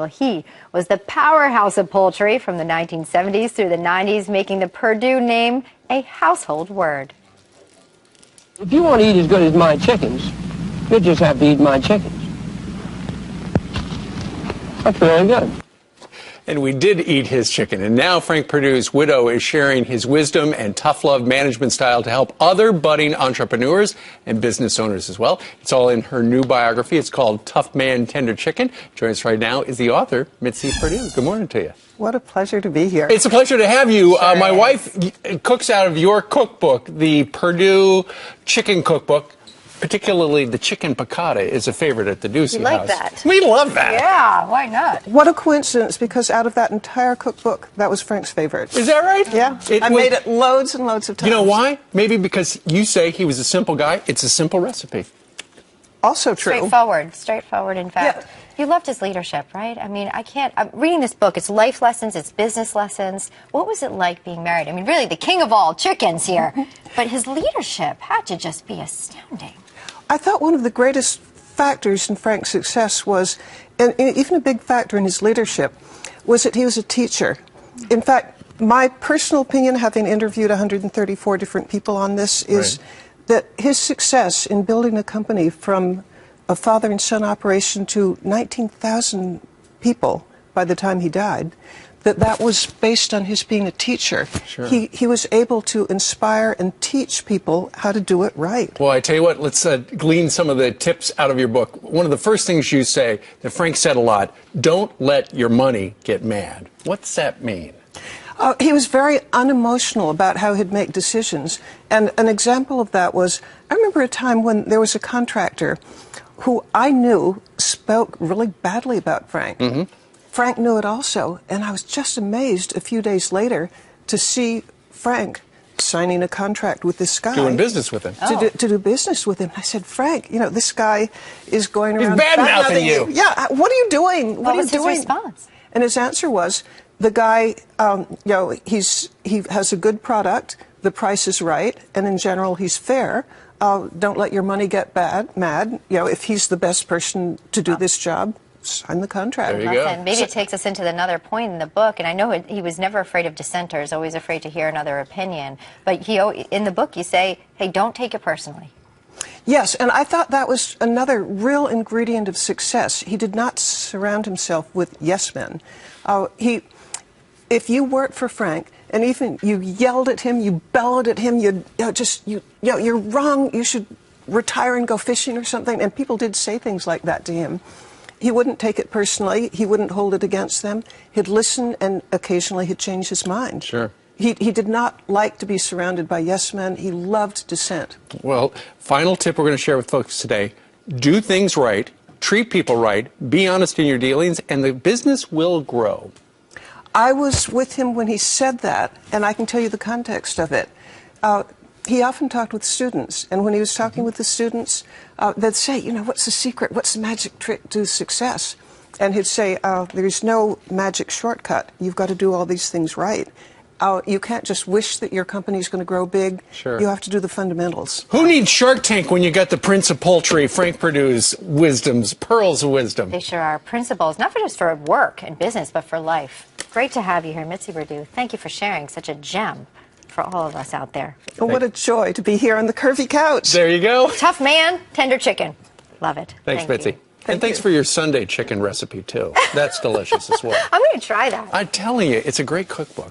Well, he was the powerhouse of poultry from the 1970s through the 90s, making the Perdue name a household word. If you want to eat as good as my chickens, you just have to eat my chickens. That's really good. And we did eat his chicken. And now Frank Perdue's widow is sharing his wisdom and tough love management style to help other budding entrepreneurs and business owners as well. It's all in her new biography. It's called Tough Man, Tender Chicken. Joining us right now is the author, Mitzi Perdue. Good morning to you. What a pleasure to be here. It's a pleasure to have you. Sure my is. wife cooks out of your cookbook, the Perdue Chicken Cookbook. Particularly the chicken piccata is a favorite at the Ducey You like house. that? We love that. Yeah, why not? What a coincidence, because out of that entire cookbook, that was Frank's favorite. Is that right? Yeah. I made it loads and loads of times. You know why? Maybe because you say he was a simple guy. It's a simple recipe. Also true. Straightforward, in fact. Yeah. You loved his leadership, right? I mean, I'm reading this book. It's life lessons, it's business lessons. What was it like being married? I mean, really, the king of all chickens here. But his leadership had to just be astounding. I thought one of the greatest factors in Frank's success was, and even a big factor in his leadership, was that he was a teacher. In fact, my personal opinion, having interviewed 134 different people on this, is that his success in building a company from a father and son operation to 19,000 people by the time he died, that was based on his being a teacher. Sure. He was able to inspire and teach people how to do it right. Well, I tell you what, let's glean some of the tips out of your book. One of the first things you say that Frank said a lot, don't let your money get mad. What's that mean? He was very unemotional about how he'd make decisions. And an example of that was, I remember a time when there was a contractor who I knew spoke really badly about Frank. Mm-hmm. Frank knew it also, and I was just amazed a few days later to see Frank signing a contract with this guy. Doing business with him. To do business with him. I said, Frank, you know, this guy is going around... He's bad-mouthing you. Yeah, what are you doing? What was his response? And his answer was, the guy, you know, he has a good product, the price is right, and in general he's fair. Don't let your money get mad. You know, if he's the best person to do this job, sign the contract. There you go. Maybe it takes us into another point in the book, and I know he was never afraid of dissenters, always afraid to hear another opinion. But in the book you say, hey, don't take it personally. Yes, and I thought that was another real ingredient of success. He did not surround himself with yes men. If you worked for Frank, and even you yelled at him, you bellowed at him, you're wrong, you should retire and go fishing or something, and people did say things like that to him. He wouldn't take it personally. He wouldn't hold it against them. He'd listen, and occasionally he'd change his mind. Sure. He did not like to be surrounded by yes men. He loved dissent. Well, final tip we're going to share with folks today. Do things right, treat people right, be honest in your dealings, and the business will grow. I was with him when he said that, and I can tell you the context of it. He often talked with students, and when he was talking with the students, they'd say, you know, what's the secret? What's the magic trick to success? And he'd say, there's no magic shortcut. You've got to do all these things right. You can't just wish that your company's going to grow big. Sure. You have to do the fundamentals. Who needs Shark Tank when you got the Prince of Poultry, Frank Perdue's wisdoms, pearls of wisdom? They sure are principles, not just for work and business, but for life. Great to have you here, Mitzi Perdue. Thank you for sharing such a gem for all of us out there. Well, what a joy to be here on the curvy couch. There you go. Tough man, tender chicken. Love it. Thanks, Mitzi. You. And thanks for your Sunday chicken recipe, too. That's delicious as well. I'm going to try that. I'm telling you, it's a great cookbook.